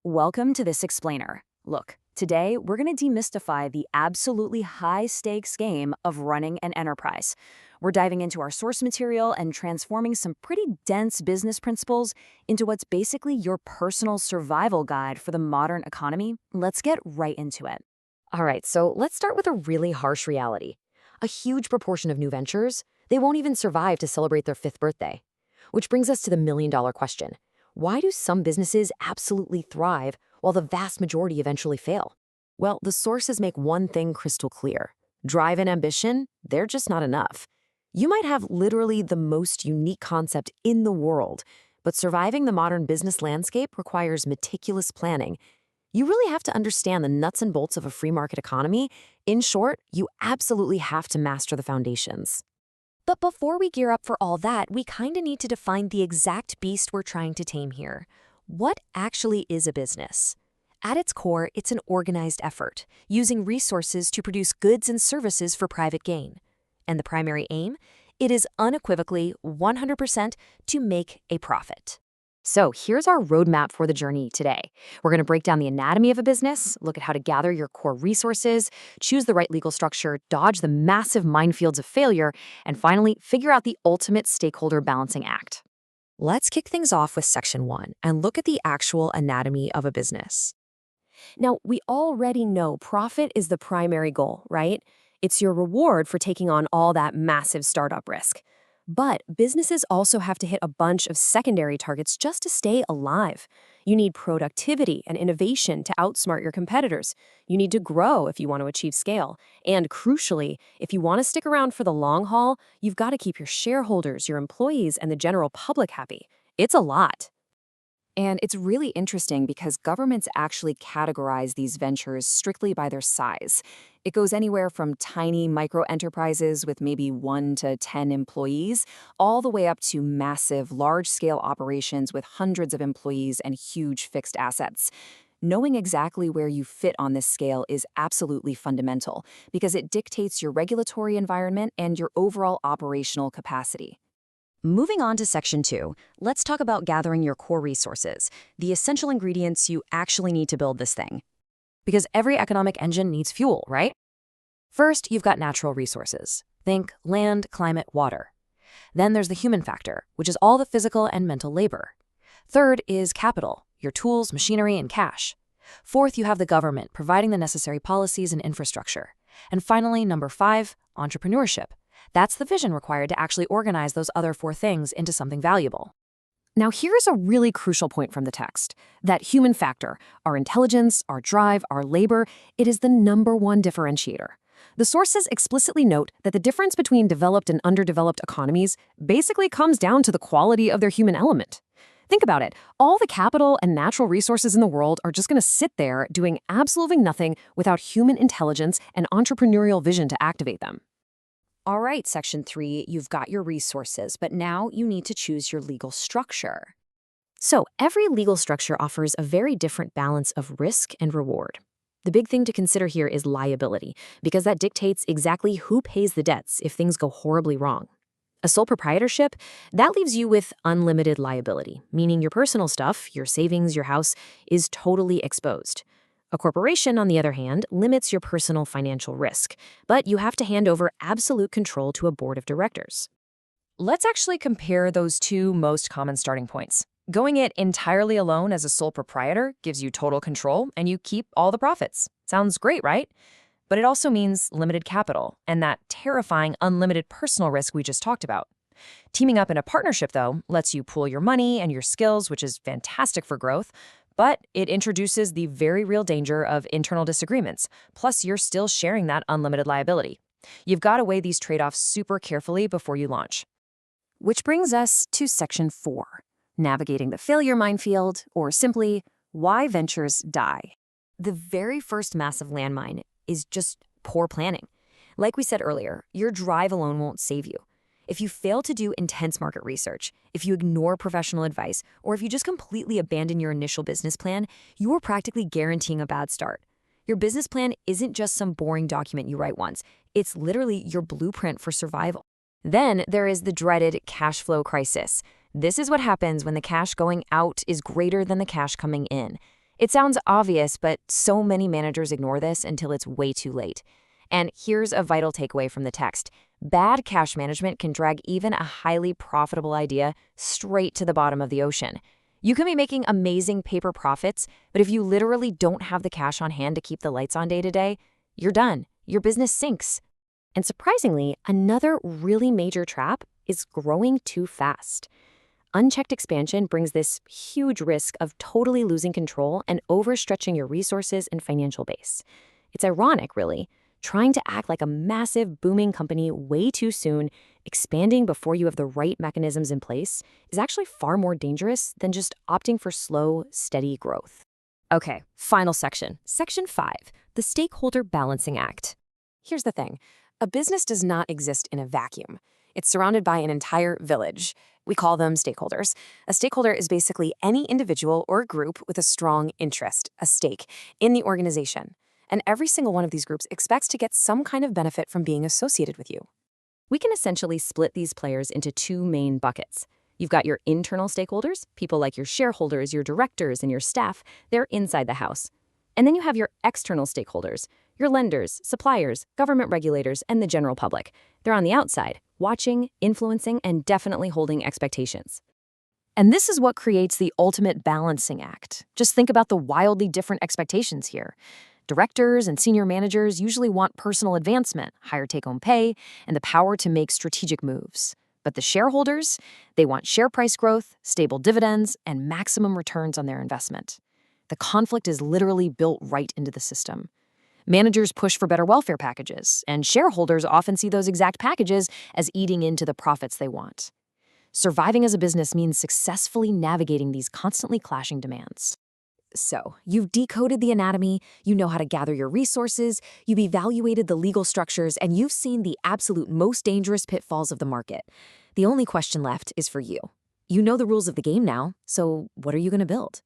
Welcome to this explainer. Look, today we're going to demystify the absolutely high-stakes game of running an enterprise. We're diving into our source material and transforming some pretty dense business principles into what's basically your personal survival guide for the modern economy. Let's get right into it. All right, so let's start with a really harsh reality. A huge proportion of new ventures, they won't even survive to celebrate their 5th birthday. Which brings us to the million-dollar question. Why do some businesses absolutely thrive while the vast majority eventually fail? Well, the sources make one thing crystal clear. Drive and ambition, they're just not enough. You might have literally the most unique concept in the world, but surviving the modern business landscape requires meticulous planning. You really have to understand the nuts and bolts of a free market economy. In short, you absolutely have to master the foundations. But before we gear up for all that, we kind of need to define the exact beast we're trying to tame here. What actually is a business? At its core, it's an organized effort, using resources to produce goods and services for private gain. And the primary aim? It is unequivocally 100% to make a profit. So here's our roadmap for the journey today. We're going to break down the anatomy of a business, look at how to gather your core resources, choose the right legal structure, dodge the massive minefields of failure, and finally, figure out the ultimate stakeholder balancing act. Let's kick things off with Section 1 and look at the actual anatomy of a business. Now, we already know profit is the primary goal, right? It's your reward for taking on all that massive startup risk. But businesses also have to hit a bunch of secondary targets just to stay alive. You need productivity and innovation to outsmart your competitors. You need to grow if you want to achieve scale. And crucially, if you want to stick around for the long haul, you've got to keep your shareholders, your employees, and the general public happy. It's a lot. And it's really interesting because governments actually categorize these ventures strictly by their size. It goes anywhere from tiny micro-enterprises with maybe 1 to 10 employees, all the way up to massive, large-scale operations with hundreds of employees and huge fixed assets. Knowing exactly where you fit on this scale is absolutely fundamental because it dictates your regulatory environment and your overall operational capacity. Moving on to Section 2, let's talk about gathering your core resources, the essential ingredients you actually need to build this thing. Because every economic engine needs fuel, right? First, you've got natural resources. Think land, climate, water. Then there's the human factor, which is all the physical and mental labor. Third is capital, your tools, machinery, and cash. Fourth, you have the government providing the necessary policies and infrastructure. And finally, number 5, entrepreneurship. That's the vision required to actually organize those other 4 things into something valuable. Now, here's a really crucial point from the text. That human factor, our intelligence, our drive, our labor, it is the #1 differentiator. The sources explicitly note that the difference between developed and underdeveloped economies basically comes down to the quality of their human element. Think about it. All the capital and natural resources in the world are just going to sit there doing absolutely nothing without human intelligence and entrepreneurial vision to activate them. All right, Section 3, you've got your resources, but now you need to choose your legal structure. So every legal structure offers a very different balance of risk and reward. The big thing to consider here is liability, because that dictates exactly who pays the debts if things go horribly wrong. A sole proprietorship, that leaves you with unlimited liability, meaning your personal stuff, your savings, your house, is totally exposed. A corporation, on the other hand, limits your personal financial risk, but you have to hand over absolute control to a board of directors. Let's actually compare those 2 most common starting points. Going it entirely alone as a sole proprietor gives you total control and you keep all the profits. Sounds great, right? But it also means limited capital and that terrifying unlimited personal risk we just talked about. Teaming up in a partnership, though, lets you pool your money and your skills, which is fantastic for growth, but it introduces the very real danger of internal disagreements. Plus, you're still sharing that unlimited liability. You've got to weigh these trade-offs super carefully before you launch. Which brings us to Section 4, navigating the failure minefield, or simply, why ventures die. The very first massive landmine is just poor planning. Like we said earlier, your drive alone won't save you. If you fail to do intense market research, if you ignore professional advice, or if you just completely abandon your initial business plan, you are practically guaranteeing a bad start. Your business plan isn't just some boring document you write once. It's literally your blueprint for survival. Then there is the dreaded cash flow crisis. This is what happens when the cash going out is greater than the cash coming in. It sounds obvious, but so many managers ignore this until it's way too late. And here's a vital takeaway from the text. Bad cash management can drag even a highly profitable idea straight to the bottom of the ocean. You can be making amazing paper profits, but if you literally don't have the cash on hand to keep the lights on day to day, you're done. Your business sinks. And surprisingly, another really major trap is growing too fast. Unchecked expansion brings this huge risk of totally losing control and overstretching your resources and financial base. It's ironic, really. Trying to act like a massive, booming company way too soon, expanding before you have the right mechanisms in place, is actually far more dangerous than just opting for slow, steady growth. Okay, final section. Section 5, the Stakeholder Balancing Act. Here's the thing. A business does not exist in a vacuum. It's surrounded by an entire village. We call them stakeholders. A stakeholder is basically any individual or group with a strong interest, a stake, in the organization. And every single one of these groups expects to get some kind of benefit from being associated with you. We can essentially split these players into two main buckets. You've got your internal stakeholders, people like your shareholders, your directors, and your staff. They're inside the house. And then you have your external stakeholders, your lenders, suppliers, government regulators, and the general public. They're on the outside, watching, influencing, and definitely holding expectations. And this is what creates the ultimate balancing act. Just think about the wildly different expectations here. Directors and senior managers usually want personal advancement, higher take-home pay, and the power to make strategic moves. But the shareholders, they want share price growth, stable dividends, and maximum returns on their investment. The conflict is literally built right into the system. Managers push for better welfare packages, and shareholders often see those exact packages as eating into the profits they want. Surviving as a business means successfully navigating these constantly clashing demands. So, you've decoded the anatomy, you know how to gather your resources, you've evaluated the legal structures, and you've seen the absolute most dangerous pitfalls of the market. The only question left is for you. You know the rules of the game now, so what are you going to build?